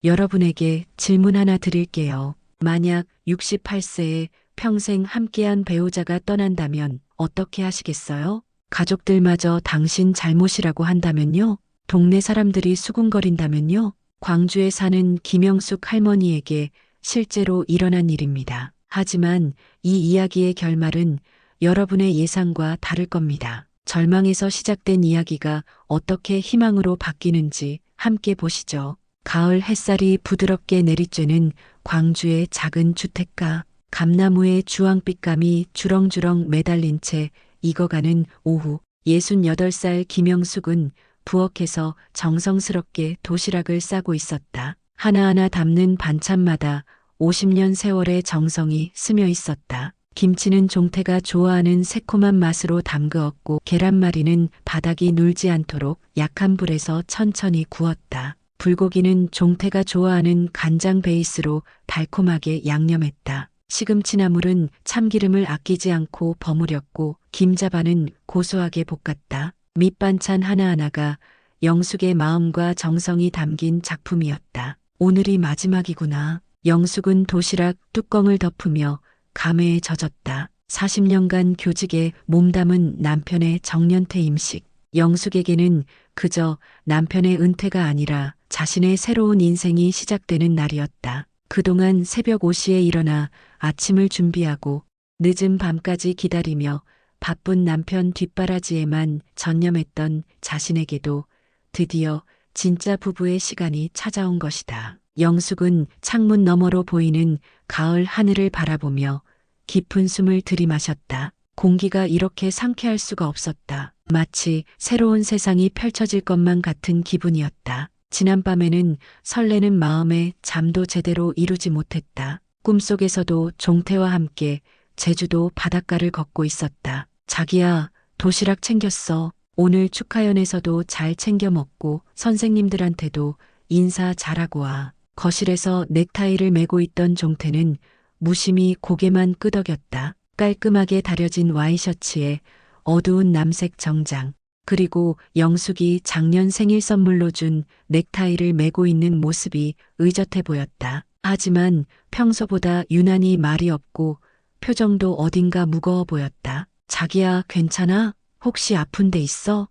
여러분에게 질문 하나 드릴게요. 만약 68세에 평생 함께한 배우자가 떠난다면 어떻게 하시겠어요? 가족들마저 당신 잘못이라고 한다면요? 동네 사람들이 수군거린다면요? 광주에 사는 김영숙 할머니에게 실제로 일어난 일입니다. 하지만 이 이야기의 결말은 여러분의 예상과 다를 겁니다. 절망에서 시작된 이야기가 어떻게 희망으로 바뀌는지 함께 보시죠. 가을 햇살이 부드럽게 내리쬐는 광주의 작은 주택가. 감나무의 주황빛감이 주렁주렁 매달린 채 익어가는 오후. 68살 김영숙은 부엌에서 정성스럽게 도시락을 싸고 있었다. 하나하나 담는 반찬마다 50년 세월의 정성이 스며 있었다. 김치는 종태가 좋아하는 새콤한 맛으로 담그었고 계란말이는 바닥이 눌지 않도록 약한 불에서 천천히 구웠다. 불고기는 종태가 좋아하는 간장 베이스로 달콤하게 양념했다. 시금치나물은 참기름을 아끼지 않고 버무렸고 김자반은 고소하게 볶았다. 밑반찬 하나하나가 영숙의 마음과 정성이 담긴 작품이었다. 오늘이 마지막이구나. 영숙은 도시락 뚜껑을 덮으며 감회에 젖었다. 40년간 교직에 몸담은 남편의 정년퇴 임식. 영숙에게는 그저 남편의 은퇴가 아니라 자신의 새로운 인생이 시작되는 날이었다. 그동안 새벽 5시에 일어나 아침을 준비하고 늦은 밤까지 기다리며 바쁜 남편 뒷바라지에만 전념했던 자신에게도 드디어 진짜 부부의 시간이 찾아온 것이다. 영숙은 창문 너머로 보이는 가을 하늘을 바라보며 깊은 숨을 들이마셨다. 공기가 이렇게 상쾌할 수가 없었다. 마치 새로운 세상이 펼쳐질 것만 같은 기분이었다. 지난밤에는 설레는 마음에 잠도 제대로 이루지 못했다. 꿈속에서도 종태와 함께 제주도 바닷가를 걷고 있었다. 자기야, 도시락 챙겼어. 오늘 축하연에서도 잘 챙겨 먹고 선생님들한테도 인사 잘하고 와. 거실에서 넥타이를 메고 있던 종태는 무심히 고개만 끄덕였다. 깔끔하게 다려진 와이셔츠에 어두운 남색 정장, 그리고 영숙이 작년 생일 선물로 준 넥타이를 메고 있는 모습이 의젓해 보였다. 하지만 평소보다 유난히 말이 없고 표정도 어딘가 무거워 보였다. 자기야, 괜찮아? 혹시 아픈 데 있어?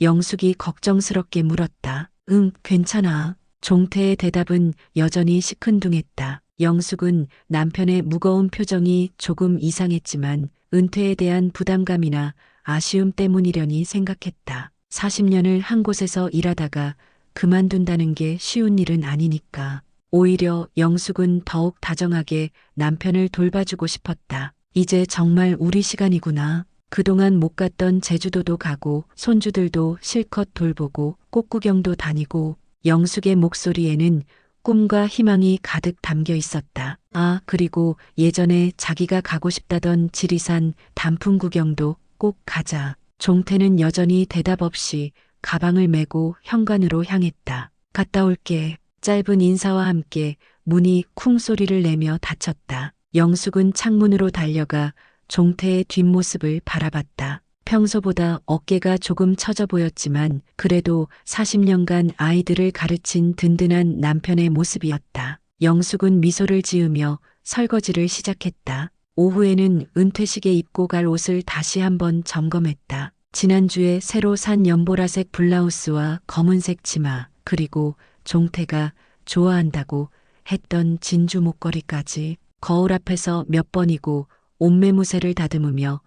영숙이 걱정스럽게 물었다. 응, 괜찮아. 종태의 대답은 여전히 시큰둥했다. 영숙은 남편의 무거운 표정이 조금 이상했지만 은퇴에 대한 부담감이나 아쉬움 때문이려니 생각했다. 40년을 한 곳에서 일하다가 그만둔다는 게 쉬운 일은 아니니까. 오히려 영숙은 더욱 다정하게 남편을 돌봐주고 싶었다. 이제 정말 우리 시간이구나. 그동안 못 갔던 제주도도 가고 손주들도 실컷 돌보고 꽃구경도 다니고. 영숙의 목소리에는 꿈과 희망이 가득 담겨 있었다. 아, 그리고 예전에 자기가 가고 싶다던 지리산 단풍 구경도 꼭 가자. 종태는 여전히 대답 없이 가방을 메고 현관으로 향했다. 갔다 올게. 짧은 인사와 함께 문이 쿵 소리를 내며 닫혔다. 영숙은 창문으로 달려가 종태의 뒷모습을 바라봤다. 평소보다 어깨가 조금 처져 보였지만 그래도 40년간 아이들을 가르친 든든한 남편의 모습이었다. 영숙은 미소를 지으며 설거지를 시작했다. 오후에는 은퇴식에 입고 갈 옷을 다시 한번 점검했다. 지난주에 새로 산 연보라색 블라우스와 검은색 치마, 그리고 종태가 좋아한다고 했던 진주 목걸이까지. 거울 앞에서 몇 번이고 옷매무새를 다듬으며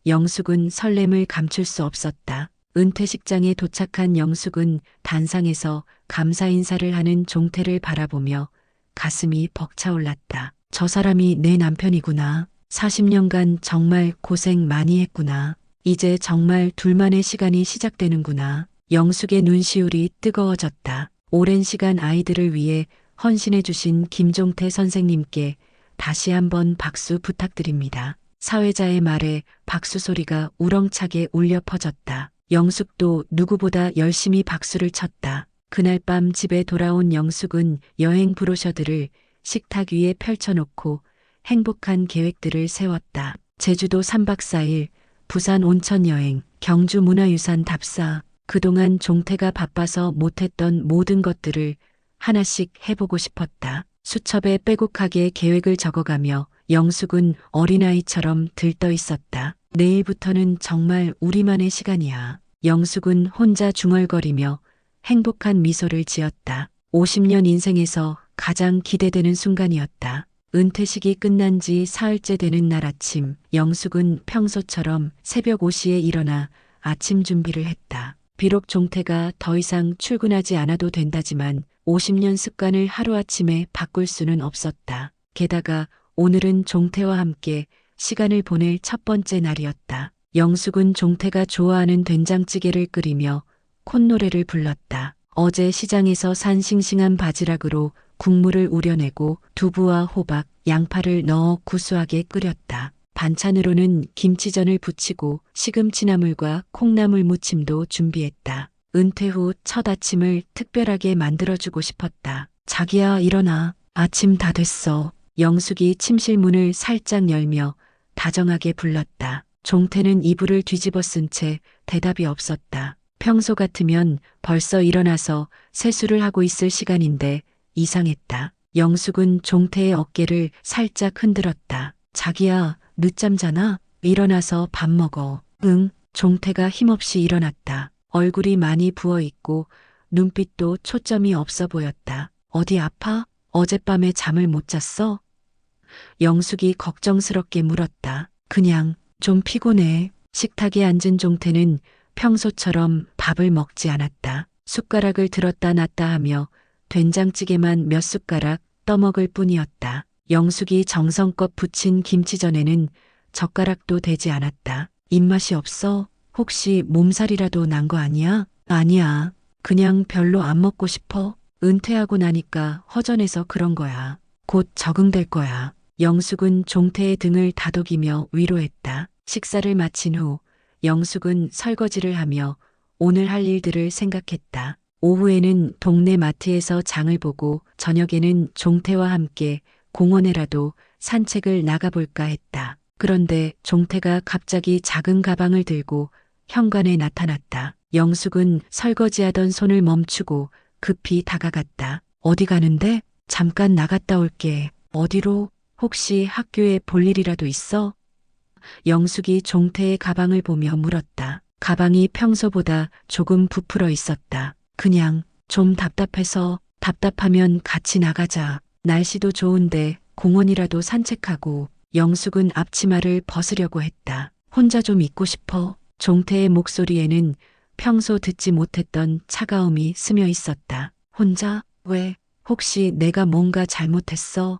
영숙은 설렘을 감출 수 없었다. 은퇴식장에 도착한 영숙은 단상에서 감사 인사를 하는 종태를 바라보며 가슴이 벅차올랐다. 저 사람이 내 남편이구나. 40년간 정말 고생 많이 했구나. 이제 정말 둘만의 시간이 시작되는구나. 영숙의 눈시울이 뜨거워졌다. 오랜 시간 아이들을 위해 헌신해 주신 김종태 선생님께 다시 한번 박수 부탁드립니다. 사회자의 말에 박수 소리가 우렁차게 울려 퍼졌다. 영숙도 누구보다 열심히 박수를 쳤다. 그날 밤 집에 돌아온 영숙은 여행 브로셔들을 식탁 위에 펼쳐놓고 행복한 계획들을 세웠다. 제주도 3박 4일, 부산 온천 여행, 경주 문화유산 답사. 그동안 종태가 바빠서 못했던 모든 것들을 하나씩 해보고 싶었다. 수첩에 빼곡하게 계획을 적어가며 영숙은 어린아이처럼 들떠 있었다. 내일부터는 정말 우리만의 시간이야. 영숙은 혼자 중얼거리며 행복한 미소를 지었다. 50년 인생에서 가장 기대되는 순간이었다. 은퇴식이 끝난 지 사흘째 되는 날 아침, 영숙은 평소처럼 새벽 5시에 일어나 아침 준비를 했다. 비록 종태가 더 이상 출근하지 않아도 된다지만 50년 습관을 하루아침에 바꿀 수는 없었다. 게다가 오늘은 종태와 함께 시간을 보낼 첫 번째 날이었다. 영숙은 종태가 좋아하는 된장찌개를 끓이며 콧노래를 불렀다. 어제 시장에서 산 싱싱한 바지락으로 국물을 우려내고 두부와 호박, 양파를 넣어 구수하게 끓였다. 반찬으로는 김치전을 부치고 시금치나물과 콩나물 무침도 준비했다. 은퇴 후 첫 아침을 특별하게 만들어주고 싶었다. 자기야, 일어나. 아침 다 됐어. 영숙이 침실 문을 살짝 열며 다정하게 불렀다. 종태는 이불을 뒤집어 쓴 채 대답이 없었다. 평소 같으면 벌써 일어나서 세수를 하고 있을 시간인데 이상했다. 영숙은 종태의 어깨를 살짝 흔들었다. 자기야, 늦잠 자나? 일어나서 밥 먹어. 응. 종태가 힘없이 일어났다. 얼굴이 많이 부어있고 눈빛도 초점이 없어 보였다. 어디 아파? 어젯밤에 잠을 못 잤어? 영숙이 걱정스럽게 물었다. 그냥 좀 피곤해. 식탁에 앉은 종태는 평소처럼 밥을 먹지 않았다. 숟가락을 들었다 놨다 하며 된장찌개만 몇 숟가락 떠먹을 뿐이었다. 영숙이 정성껏 부친 김치전에는 젓가락도 대지 않았다. 입맛이 없어? 혹시 몸살이라도 난 거 아니야? 아니야. 그냥 별로 안 먹고 싶어. 은퇴하고 나니까 허전해서 그런 거야. 곧 적응될 거야. 영숙은 종태의 등을 다독이며 위로했다. 식사를 마친 후 영숙은 설거지를 하며 오늘 할 일들을 생각했다. 오후에는 동네 마트에서 장을 보고 저녁에는 종태와 함께 공원에라도 산책을 나가볼까 했다. 그런데 종태가 갑자기 작은 가방을 들고 현관에 나타났다. 영숙은 설거지하던 손을 멈추고 급히 다가갔다. 어디 가는데? 잠깐 나갔다 올게. 어디로? 혹시 학교에 볼 일이라도 있어? 영숙이 종태의 가방을 보며 물었다. 가방이 평소보다 조금 부풀어 있었다. 그냥 좀 답답해서. 답답하면 같이 나가자. 날씨도 좋은데 공원이라도 산책하고. 영숙은 앞치마를 벗으려고 했다. 혼자 좀 있고 싶어. 종태의 목소리에는 평소 듣지 못했던 차가움이 스며 있었다. 혼자? 왜? 혹시 내가 뭔가 잘못했어?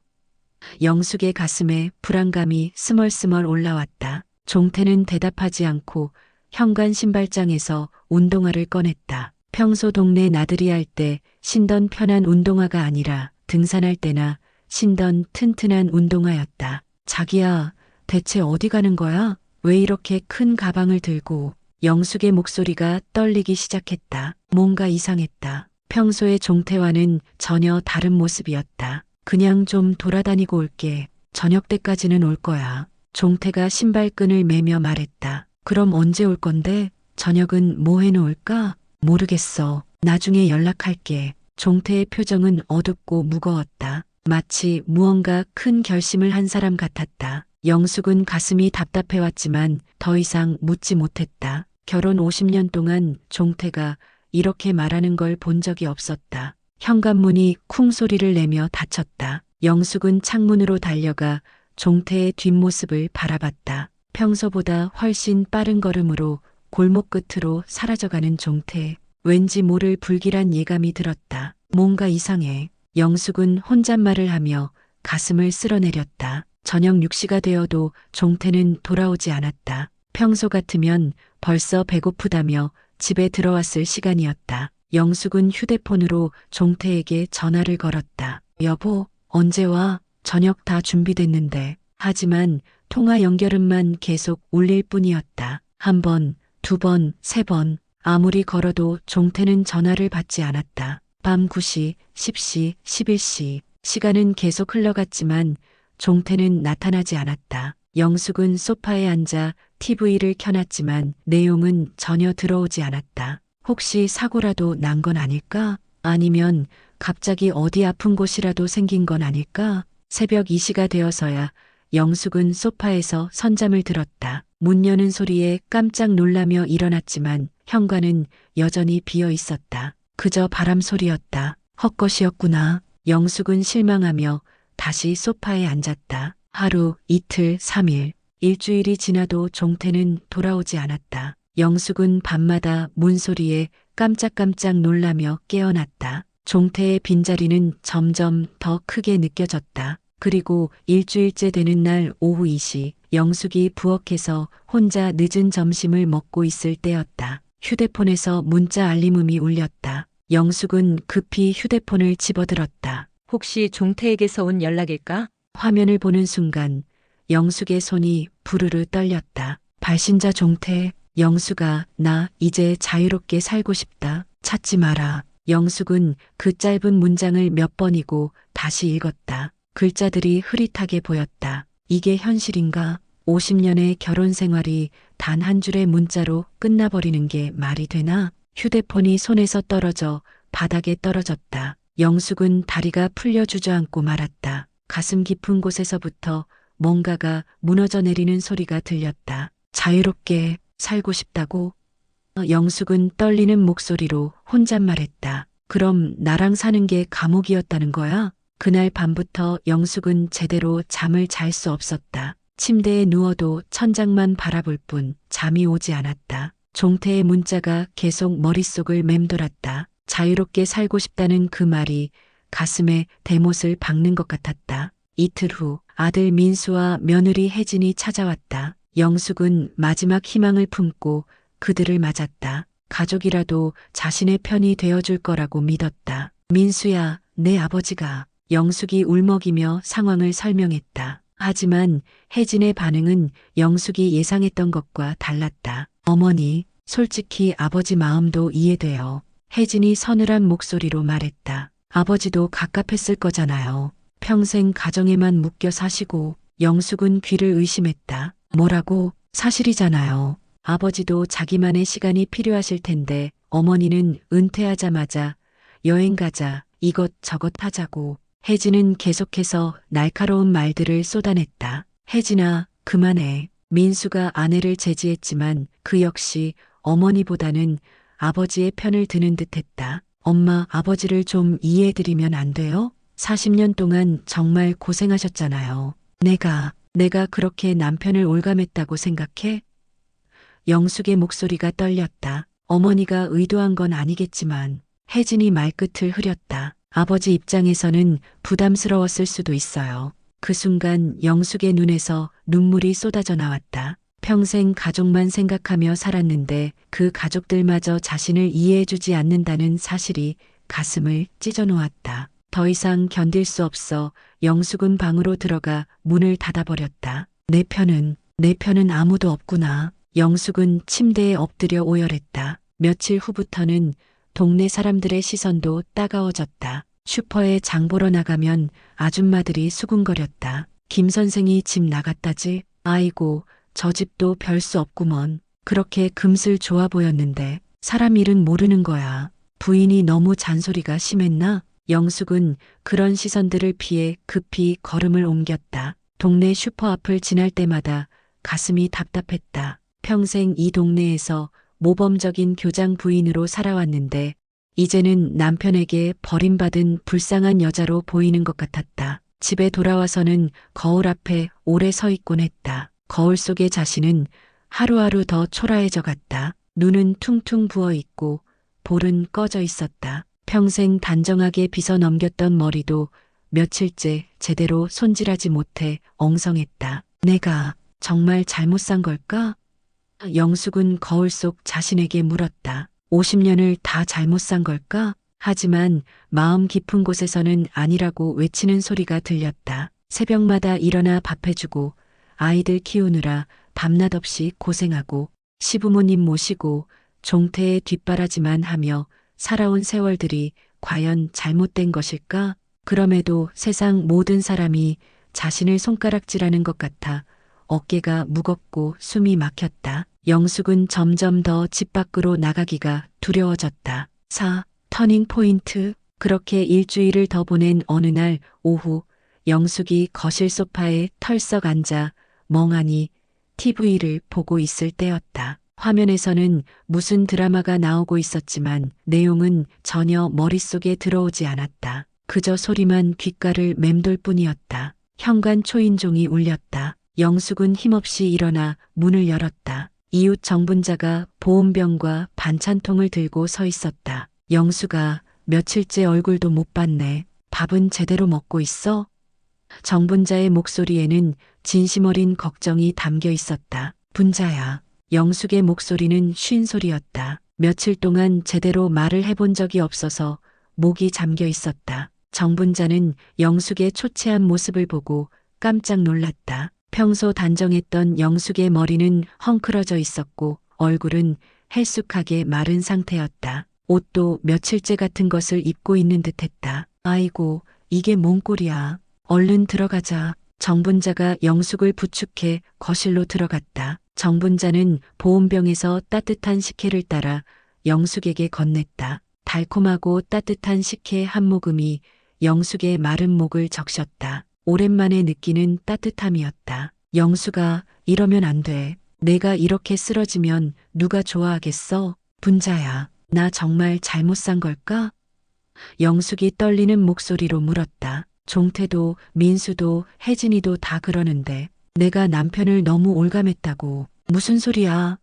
영숙의 가슴에 불안감이 스멀스멀 올라왔다. 종태는 대답하지 않고 현관 신발장에서 운동화를 꺼냈다. 평소 동네 나들이 할 때 신던 편한 운동화가 아니라 등산할 때나 신던 튼튼한 운동화였다. 자기야, 대체 어디 가는 거야? 왜 이렇게 큰 가방을 들고? 영숙의 목소리가 떨리기 시작했다. 뭔가 이상했다. 평소의 종태와는 전혀 다른 모습이었다. 그냥 좀 돌아다니고 올게. 저녁 때까지는 올 거야. 종태가 신발끈을 매며 말했다. 그럼 언제 올 건데? 저녁은 뭐 해놓을까? 모르겠어. 나중에 연락할게. 종태의 표정은 어둡고 무거웠다. 마치 무언가 큰 결심을 한 사람 같았다. 영숙은 가슴이 답답해왔지만 더 이상 묻지 못했다. 결혼 50년 동안 종태가 이렇게 말하는 걸 본 적이 없었다. 현관문이 쿵 소리를 내며 닫혔다. 영숙은 창문으로 달려가 종태의 뒷모습을 바라봤다. 평소보다 훨씬 빠른 걸음으로 골목 끝으로 사라져가는 종태. 왠지 모를 불길한 예감이 들었다. 뭔가 이상해. 영숙은 혼잣말을 하며 가슴을 쓸어내렸다. 저녁 6시가 되어도 종태는 돌아오지 않았다. 평소 같으면 벌써 배고프다며 집에 들어왔을 시간이었다. 영숙은 휴대폰으로 종태에게 전화를 걸었다. 여보, 언제 와? 저녁 다 준비됐는데. 하지만 통화 연결음만 계속 울릴 뿐이었다. 한 번, 두 번, 세 번. 아무리 걸어도 종태는 전화를 받지 않았다. 밤 9시, 10시, 11시. 시간은 계속 흘러갔지만 종태는 나타나지 않았다. 영숙은 소파에 앉아 TV를 켜놨지만 내용은 전혀 들어오지 않았다. 혹시 사고라도 난 건 아닐까? 아니면 갑자기 어디 아픈 곳이라도 생긴 건 아닐까? 새벽 2시가 되어서야 영숙은 소파에서 선잠을 들었다. 문 여는 소리에 깜짝 놀라며 일어났지만 현관은 여전히 비어 있었다. 그저 바람 소리였다. 헛것이었구나. 영숙은 실망하며 다시 소파에 앉았다. 하루, 이틀, 3일, 일주일이 지나도 종태는 돌아오지 않았다. 영숙은 밤마다 문소리에 깜짝깜짝 놀라며 깨어났다. 종태의 빈자리는 점점 더 크게 느껴졌다. 그리고 일주일째 되는 날 오후 2시, 영숙이 부엌에서 혼자 늦은 점심을 먹고 있을 때였다. 휴대폰에서 문자 알림음이 울렸다. 영숙은 급히 휴대폰을 집어들었다. 혹시 종태에게서 온 연락일까? 화면을 보는 순간 영숙의 손이 부르르 떨렸다. 발신자 종태, 영숙아, 나 이제 자유롭게 살고 싶다. 찾지 마라. 영숙은 그 짧은 문장을 몇 번이고 다시 읽었다. 글자들이 흐릿하게 보였다. 이게 현실인가? 50년의 결혼 생활이 단 한 줄의 문자로 끝나버리는 게 말이 되나? 휴대폰이 손에서 떨어져 바닥에 떨어졌다. 영숙은 다리가 풀려 주저앉고 말았다. 가슴 깊은 곳에서부터 뭔가가 무너져 내리는 소리가 들렸다. 자유롭게 살고 싶다고? 영숙은 떨리는 목소리로 혼잣말했다. 그럼 나랑 사는 게 감옥이었다는 거야? 그날 밤부터 영숙은 제대로 잠을 잘 수 없었다. 침대에 누워도 천장만 바라볼 뿐 잠이 오지 않았다. 종태의 문자가 계속 머릿속을 맴돌았다. 자유롭게 살고 싶다는 그 말이 가슴에 대못을 박는 것 같았다. 이틀 후 아들 민수와 며느리 혜진이 찾아왔다. 영숙은 마지막 희망을 품고 그들을 맞았다. 가족이라도 자신의 편이 되어줄 거라고 믿었다. 민수야, 내 아버지가. 영숙이 울먹이며 상황을 설명했다. 하지만 혜진의 반응은 영숙이 예상했던 것과 달랐다. 어머니, 솔직히 아버지 마음도 이해돼요. 혜진이 서늘한 목소리로 말했다. 아버지도 갑갑했을 거잖아요. 평생 가정에만 묶여 사시고. 영숙은 귀를 의심했다. 뭐라고? 사실이잖아요. 아버지도 자기만의 시간이 필요하실 텐데 어머니는 은퇴하자마자 여행 가자, 이것저것 하자고. 혜진은 계속해서 날카로운 말들을 쏟아냈다. 혜진아, 그만해. 민수가 아내를 제지했지만 그 역시 어머니보다는 아버지의 편을 드는 듯했다. 엄마, 아버지를 좀 이해해드리면 안 돼요? 40년 동안 정말 고생하셨잖아요. 내가 그렇게 남편을 올감했다고 생각해? 영숙의 목소리가 떨렸다. 어머니가 의도한 건 아니겠지만 혜진이 말끝을 흐렸다. 아버지 입장에서는 부담스러웠을 수도 있어요. 그 순간 영숙의 눈에서 눈물이 쏟아져 나왔다. 평생 가족만 생각하며 살았는데 그 가족들마저 자신을 이해해주지 않는다는 사실이 가슴을 찢어 놓았다. 더 이상 견딜 수 없어 영숙은 방으로 들어가 문을 닫아버렸다. 내 편은 아무도 없구나. 영숙은 침대에 엎드려 오열했다. 며칠 후부터는 동네 사람들의 시선도 따가워졌다. 슈퍼에 장 보러 나가면 아줌마들이 수군거렸다. 김 선생이 집 나갔다지? 아이고, 저 집도 별 수 없구먼. 그렇게 금슬 좋아 보였는데 사람 일은 모르는 거야. 부인이 너무 잔소리가 심했나? 영숙은 그런 시선들을 피해 급히 걸음을 옮겼다. 동네 슈퍼 앞을 지날 때마다 가슴이 답답했다. 평생 이 동네에서 모범적인 교장 부인으로 살아왔는데 이제는 남편에게 버림받은 불쌍한 여자로 보이는 것 같았다. 집에 돌아와서는 거울 앞에 오래 서 있곤 했다. 거울 속의 자신은 하루하루 더 초라해져 갔다. 눈은 퉁퉁 부어 있고 볼은 꺼져 있었다. 평생 단정하게 빗어 넘겼던 머리도 며칠째 제대로 손질하지 못해 엉성했다. 내가 정말 잘못 산 걸까? 영숙은 거울 속 자신에게 물었다. 50년을 다 잘못 산 걸까? 하지만 마음 깊은 곳에서는 아니라고 외치는 소리가 들렸다. 새벽마다 일어나 밥해주고 아이들 키우느라 밤낮 없이 고생하고 시부모님 모시고 종태의 뒷바라지만 하며 살아온 세월들이 과연 잘못된 것일까? 그럼에도 세상 모든 사람이 자신을 손가락질하는 것 같아 어깨가 무겁고 숨이 막혔다. 영숙은 점점 더 집 밖으로 나가기가 두려워졌다. 터닝 포인트. 그렇게 일주일을 더 보낸 어느 날 오후 영숙이 거실 소파에 털썩 앉아 멍하니 TV를 보고 있을 때였다. 화면에서는 무슨 드라마가 나오고 있었지만 내용은 전혀 머릿속에 들어오지 않았다. 그저 소리만 귓가를 맴돌 뿐이었다. 현관 초인종이 울렸다. 영숙은 힘없이 일어나 문을 열었다. 이웃 정분자가 보온병과 반찬통을 들고 서 있었다. 영숙아, 며칠째 얼굴도 못 봤네. 밥은 제대로 먹고 있어? 정분자의 목소리에는 진심 어린 걱정이 담겨 있었다. 분자야. 영숙의 목소리는 쉰 소리였다. 며칠 동안 제대로 말을 해본 적이 없어서 목이 잠겨 있었다. 정분자는 영숙의 초췌한 모습을 보고 깜짝 놀랐다. 평소 단정했던 영숙의 머리는 헝클어져 있었고 얼굴은 헬쑥하게 마른 상태였다. 옷도 며칠째 같은 것을 입고 있는 듯했다. 아이고, 이게 뭔 꼴이야. 얼른 들어가자. 정분자가 영숙을 부축해 거실로 들어갔다. 정분자는 보온병에서 따뜻한 식혜를 따라 영숙에게 건넸다. 달콤하고 따뜻한 식혜 한 모금이 영숙의 마른 목을 적셨다. 오랜만에 느끼는 따뜻함이었다. 영숙아, 이러면 안 돼. 내가 이렇게 쓰러지면 누가 좋아하겠어? 분자야, 나 정말 잘못 산 걸까? 영숙이 떨리는 목소리로 물었다. 종태도 민수도 혜진이도 다 그러는데 내가 남편을 너무 올감했다고. 무슨 소리야?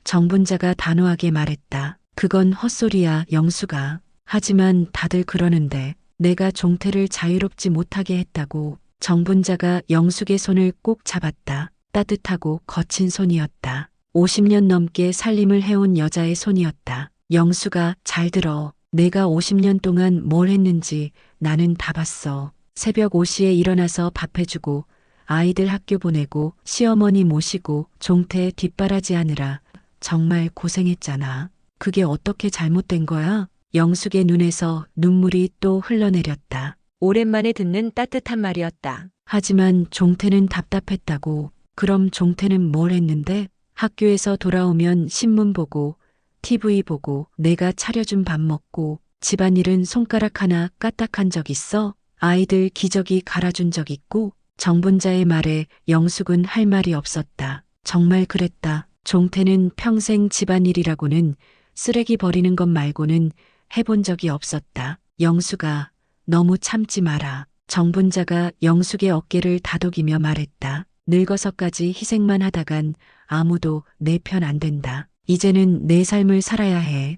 정분자가 단호하게 말했다. 그건 헛소리야, 영숙아. 하지만 다들 그러는데 내가 종태를 자유롭지 못하게 했다고. 정분자가 영숙의 손을 꼭 잡았다. 따뜻하고 거친 손이었다. 50년 넘게 살림을 해온 여자의 손이었다. 영숙아, 잘 들어. 내가 50년 동안 뭘 했는지 나는 다 봤어. 새벽 5시에 일어나서 밥 해주고 아이들 학교 보내고 시어머니 모시고 종태 뒷바라지하느라 정말 고생했잖아. 그게 어떻게 잘못된 거야? 영숙의 눈에서 눈물이 또 흘러내렸다. 오랜만에 듣는 따뜻한 말이었다. 하지만 종태는 답답했다고. 그럼 종태는 뭘 했는데? 학교에서 돌아오면 신문 보고 TV 보고 내가 차려준 밥 먹고 집안일은 손가락 하나 까딱한 적 있어? 아이들 기저귀 갈아준 적 있고? 정분자의 말에 영숙은 할 말이 없었다. 정말 그랬다. 종태는 평생 집안일이라고는 쓰레기 버리는 것 말고는 해본 적이 없었다. 영숙아, 너무 참지 마라. 정분자가 영숙의 어깨를 다독이며 말했다. 늙어서까지 희생만 하다간 아무도 내 편 안 된다. 이제는 내 삶을 살아야 해.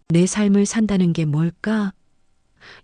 내 삶을 산다는 게 뭘까?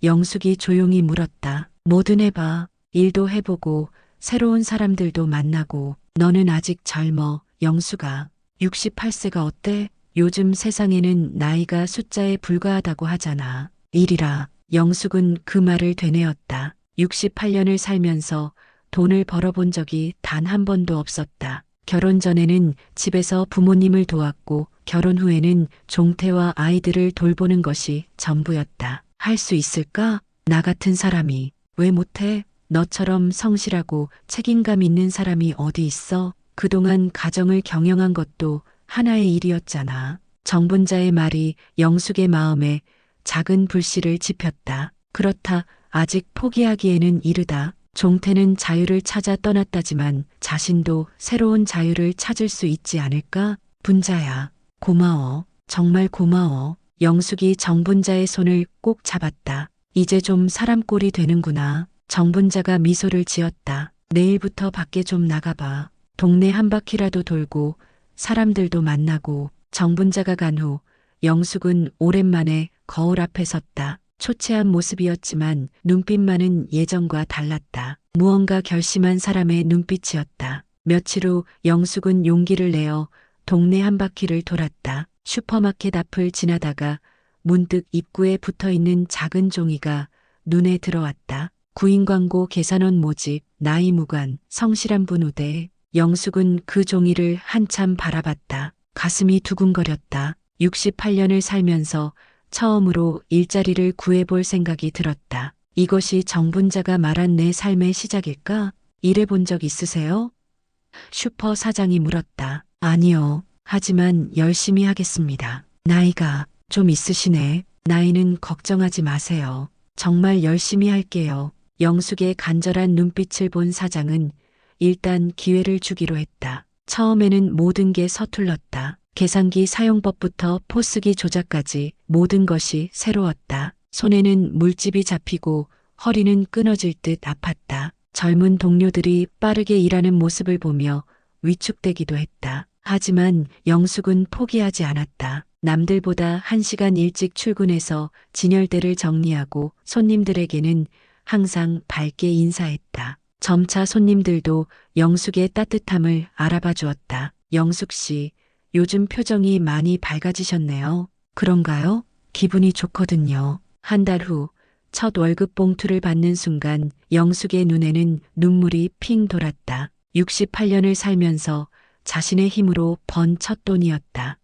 영숙이 조용히 물었다. 뭐든 해봐. 일도 해보고 새로운 사람들도 만나고. 너는 아직 젊어, 영숙아. 68세가 어때? 요즘 세상에는 나이가 숫자에 불과하다고 하잖아. 일이라. 영숙은 그 말을 되뇌었다. 68년을 살면서 돈을 벌어본 적이 단 한 번도 없었다. 결혼 전에는 집에서 부모님을 도왔고 결혼 후에는 종태와 아이들을 돌보는 것이 전부였다. 할 수 있을까? 나 같은 사람이. 왜 못해? 너처럼 성실하고 책임감 있는 사람이 어디 있어? 그동안 가정을 경영한 것도 하나의 일이었잖아. 정분자의 말이 영숙의 마음에 작은 불씨를 지폈다. 그렇다. 아직 포기하기에는 이르다. 종태는 자유를 찾아 떠났다지만 자신도 새로운 자유를 찾을 수 있지 않을까? 분자야, 고마워. 정말 고마워. 영숙이 정분자의 손을 꼭 잡았다. 이제 좀 사람 꼴이 되는구나. 정분자가 미소를 지었다. 내일부터 밖에 좀 나가봐. 동네 한 바퀴라도 돌고 사람들도 만나고. 정분자가 간 후 영숙은 오랜만에 거울 앞에 섰다. 초췌한 모습이었지만 눈빛만은 예전과 달랐다. 무언가 결심한 사람의 눈빛이었다. 며칠 후 영숙은 용기를 내어 동네 한 바퀴를 돌았다. 슈퍼마켓 앞을 지나다가 문득 입구에 붙어있는 작은 종이가 눈에 들어왔다. 구인 광고 계산원 모집, 나이 무관, 성실한 분 우대. 영숙은 그 종이를 한참 바라봤다. 가슴이 두근거렸다. 68년을 살면서 처음으로 일자리를 구해볼 생각이 들었다. 이것이 정분자가 말한 내 삶의 시작일까? 일해본 적 있으세요? 슈퍼 사장이 물었다. 아니요. 하지만 열심히 하겠습니다. 나이가 좀 있으시네. 나이는 걱정하지 마세요. 정말 열심히 할게요. 영숙의 간절한 눈빛을 본 사장은 일단 기회를 주기로 했다. 처음에는 모든 게 서툴렀다. 계산기 사용법부터 포스기 조작까지 모든 것이 새로웠다. 손에는 물집이 잡히고 허리는 끊어질 듯 아팠다. 젊은 동료들이 빠르게 일하는 모습을 보며 위축되기도 했다. 하지만 영숙은 포기하지 않았다. 남들보다 1시간 일찍 출근해서 진열대를 정리하고 손님들에게는 항상 밝게 인사했다. 점차 손님들도 영숙의 따뜻함을 알아봐 주었다. 영숙 씨, 요즘 표정이 많이 밝아지셨네요. 그런가요? 기분이 좋거든요. 한 달 후 첫 월급 봉투를 받는 순간 영숙의 눈에는 눈물이 핑 돌았다. 68년을 살면서 자신의 힘으로 번 첫 돈이었다.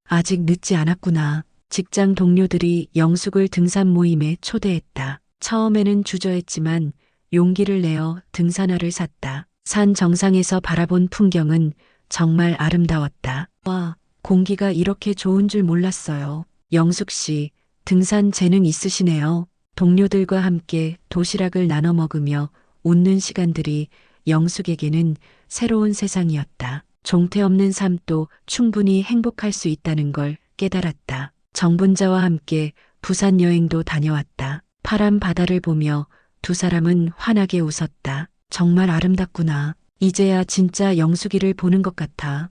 아직 늦지 않았구나. 직장 동료들이 영숙을 등산 모임에 초대했다. 처음에는 주저했지만 용기를 내어 등산화를 샀다. 산 정상에서 바라본 풍경은 정말 아름다웠다. 와, 공기가 이렇게 좋은 줄 몰랐어요. 영숙 씨, 등산 재능 있으시네요. 동료들과 함께 도시락을 나눠 먹으며 웃는 시간들이 영숙에게는 새로운 세상이었다. 종태 없는 삶도 충분히 행복할 수 있다는 걸 깨달았다. 정분자와 함께 부산 여행도 다녀왔다. 파란 바다를 보며 두 사람은 환하게 웃었다. 정말 아름답구나. 이제야 진짜 영숙이를 보는 것 같아.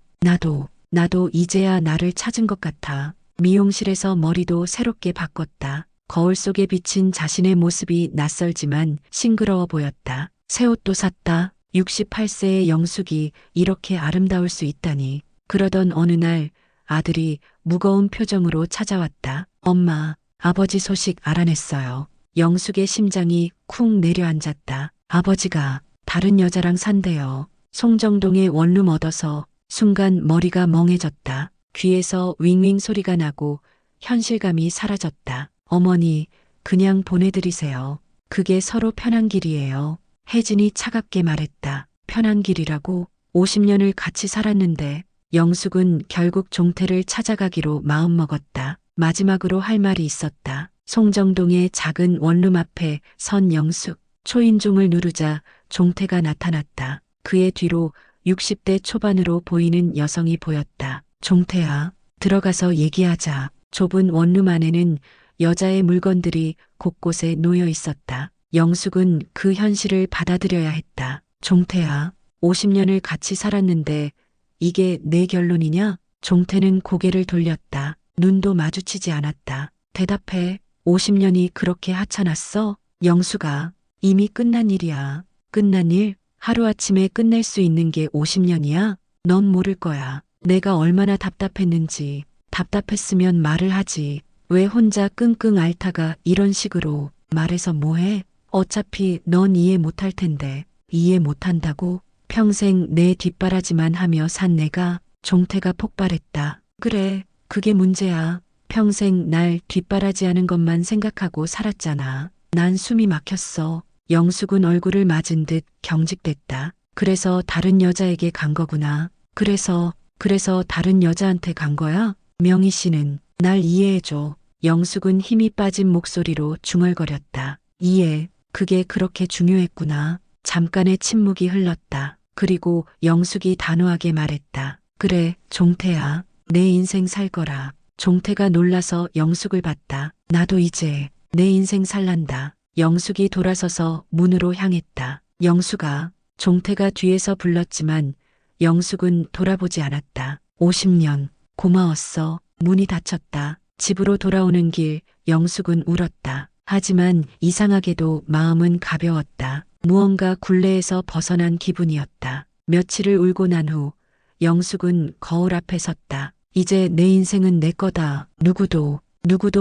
나도 이제야 나를 찾은 것 같아. 미용실에서 머리도 새롭게 바꿨다. 거울 속에 비친 자신의 모습이 낯설지만 싱그러워 보였다. 새 옷도 샀다. 68세의 영숙이 이렇게 아름다울 수 있다니. 그러던 어느 날 아들이 무거운 표정으로 찾아왔다. 엄마, 아버지 소식 알아냈어요. 영숙의 심장이 쿵 내려앉았다. 아버지가 다른 여자랑 산대요. 송정동에 원룸 얻어서 순간 머리가 멍해졌다. 귀에서 윙윙 소리가 나고 현실감이 사라졌다. 어머니, 그냥 보내드리세요. 그게 서로 편한 길이에요. 혜진이 차갑게 말했다. 편한 길이라고? 50년을 같이 살았는데. 영숙은 결국 종태를 찾아가기로 마음먹었다. 마지막으로 할 말이 있었다. 송정동의 작은 원룸 앞에 선 영숙. 초인종을 누르자 종태가 나타났다. 그의 뒤로 60대 초반으로 보이는 여성이 보였다. 종태야, 들어가서 얘기하자. 좁은 원룸 안에는 여자의 물건들이 곳곳에 놓여 있었다. 영숙은 그 현실을 받아들여야 했다. 종태야, 50년을 같이 살았는데 이게 내 결론이냐? 종태는 고개를 돌렸다. 눈도 마주치지 않았다. 대답해. 50년이 그렇게 하찮았어? 영숙아, 이미 끝난 일이야. 끝난 일? 하루아침에 끝낼 수 있는 게 50년이야? 넌 모를 거야. 내가 얼마나 답답했는지. 답답했으면 말을 하지. 왜 혼자 끙끙 앓다가 이런 식으로 말해서 뭐해? 어차피 넌 이해 못할 텐데. 이해 못한다고? 평생 내 뒷바라지만 하며 산 내가. 종태가 폭발했다. 그래, 그게 문제야. 평생 날 뒷바라지하는 것만 생각하고 살았잖아. 난 숨이 막혔어. 영숙은 얼굴을 맞은 듯 경직됐다. 그래서 다른 여자에게 간 거구나. 그래서 다른 여자한테 간 거야? 명희 씨는 날 이해해줘. 영숙은 힘이 빠진 목소리로 중얼거렸다. 이해, 그게 그렇게 중요했구나. 잠깐의 침묵이 흘렀다. 그리고 영숙이 단호하게 말했다. 그래, 종태야. 내 인생 살 거라. 종태가 놀라서 영숙을 봤다. 나도 이제 내 인생 살란다. 영숙이 돌아서서 문으로 향했다. 영숙아, 종태가 뒤에서 불렀지만 영숙은 돌아보지 않았다. 50년, 고마웠어. 문이 닫혔다. 집으로 돌아오는 길, 영숙은 울었다. 하지만 이상하게도 마음은 가벼웠다. 무언가 굴레에서 벗어난 기분이었다. 며칠을 울고 난 후 영숙은 거울 앞에 섰다. 이제 내 인생은 내 거다. 누구도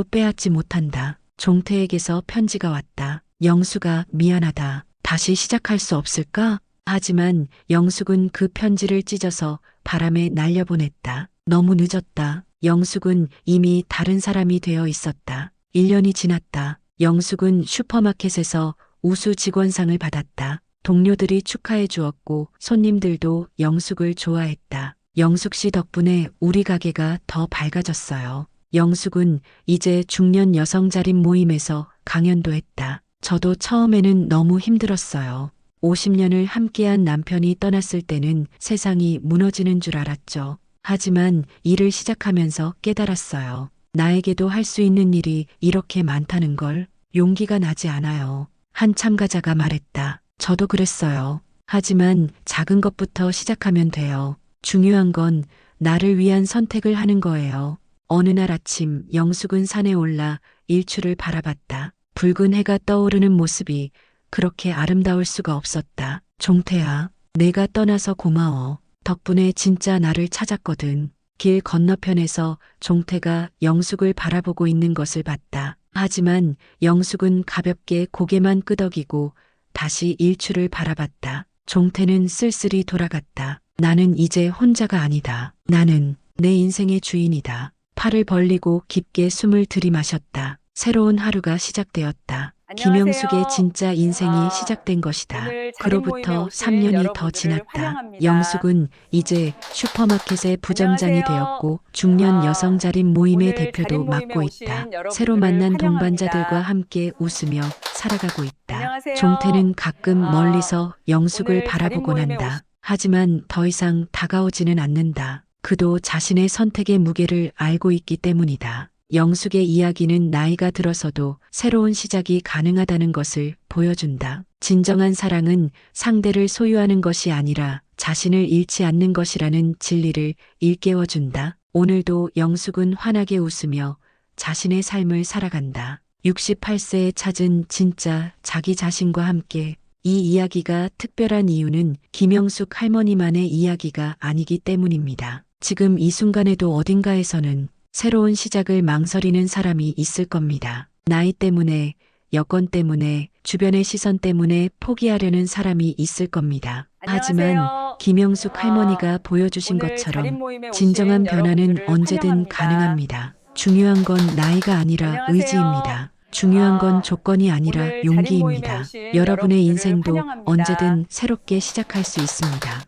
빼앗지 못한다. 종태에게서 편지가 왔다. 영숙아, 미안하다. 다시 시작할 수 없을까? 하지만 영숙은 그 편지를 찢어서 바람에 날려보냈다. 너무 늦었다. 영숙은 이미 다른 사람이 되어 있었다. 1년이 지났다. 영숙은 슈퍼마켓에서 우수 직원상을 받았다. 동료들이 축하해 주었고 손님들도 영숙을 좋아했다. 영숙 씨 덕분에 우리 가게가 더 밝아졌어요. 영숙은 이제 중년 여성 자립 모임에서 강연도 했다. 저도 처음에는 너무 힘들었어요. 50년을 함께한 남편이 떠났을 때는 세상이 무너지는 줄 알았죠. 하지만 일을 시작하면서 깨달았어요. 나에게도 할 수 있는 일이 이렇게 많다는 걸. 용기가 나지 않아요. 한 참가자가 말했다. 저도 그랬어요. 하지만 작은 것부터 시작하면 돼요. 중요한 건 나를 위한 선택을 하는 거예요. 어느 날 아침 영숙은 산에 올라 일출을 바라봤다. 붉은 해가 떠오르는 모습이 그렇게 아름다울 수가 없었다. 종태야, 내가 떠나서 고마워. 덕분에 진짜 나를 찾았거든. 길 건너편에서 종태가 영숙을 바라보고 있는 것을 봤다. 하지만 영숙은 가볍게 고개만 끄덕이고 다시 일출을 바라봤다. 종태는 쓸쓸히 돌아갔다. 나는 이제 혼자가 아니다. 나는 내 인생의 주인이다. 팔을 벌리고 깊게 숨을 들이마셨다. 새로운 하루가 시작되었다. 안녕하세요. 김영숙의 진짜 인생이 아, 시작된 것이다. 오늘 자립 모임에 그로부터 오신 3년이 더 여러분들을 지났다. 환영합니다. 영숙은 이제 슈퍼마켓의 부점장이 안녕하세요. 되었고 중년 여성 자립 모임의 오늘 대표도 자립 모임에 맡고 오신 있다. 여러분들을 새로 만난 환영합니다. 동반자들과 함께 웃으며 살아가고 있다. 안녕하세요. 종태는 가끔 아, 멀리서 영숙을 오늘 바라보곤 자립 모임에 한다. 하지만 더 이상 다가오지는 않는다. 그도 자신의 선택의 무게를 알고 있기 때문이다. 영숙의 이야기는 나이가 들어서도 새로운 시작이 가능하다는 것을 보여준다. 진정한 사랑은 상대를 소유하는 것이 아니라 자신을 잃지 않는 것이라는 진리를 일깨워준다. 오늘도 영숙은 환하게 웃으며 자신의 삶을 살아간다. 68세에 찾은 진짜 자기 자신과 함께. 이 이야기가 특별한 이유는 김영숙 할머니만의 이야기가 아니기 때문입니다. 지금 이 순간에도 어딘가에서는 새로운 시작을 망설이는 사람이 있을 겁니다. 나이 때문에, 여건 때문에, 주변의 시선 때문에 포기하려는 사람이 있을 겁니다. 하지만 안녕하세요. 김영숙 할머니가 보여주신 오늘 자립 것처럼 모임에 오신 진정한 변화는 여러분들을 언제든 환영합니다. 가능합니다. 중요한 건 나이가 아니라 안녕하세요. 의지입니다. 중요한 건 조건이 아니라 오늘 자립 모임에 용기입니다. 오신 여러분의 여러분들을 인생도 환영합니다. 언제든 새롭게 시작할 수 있습니다.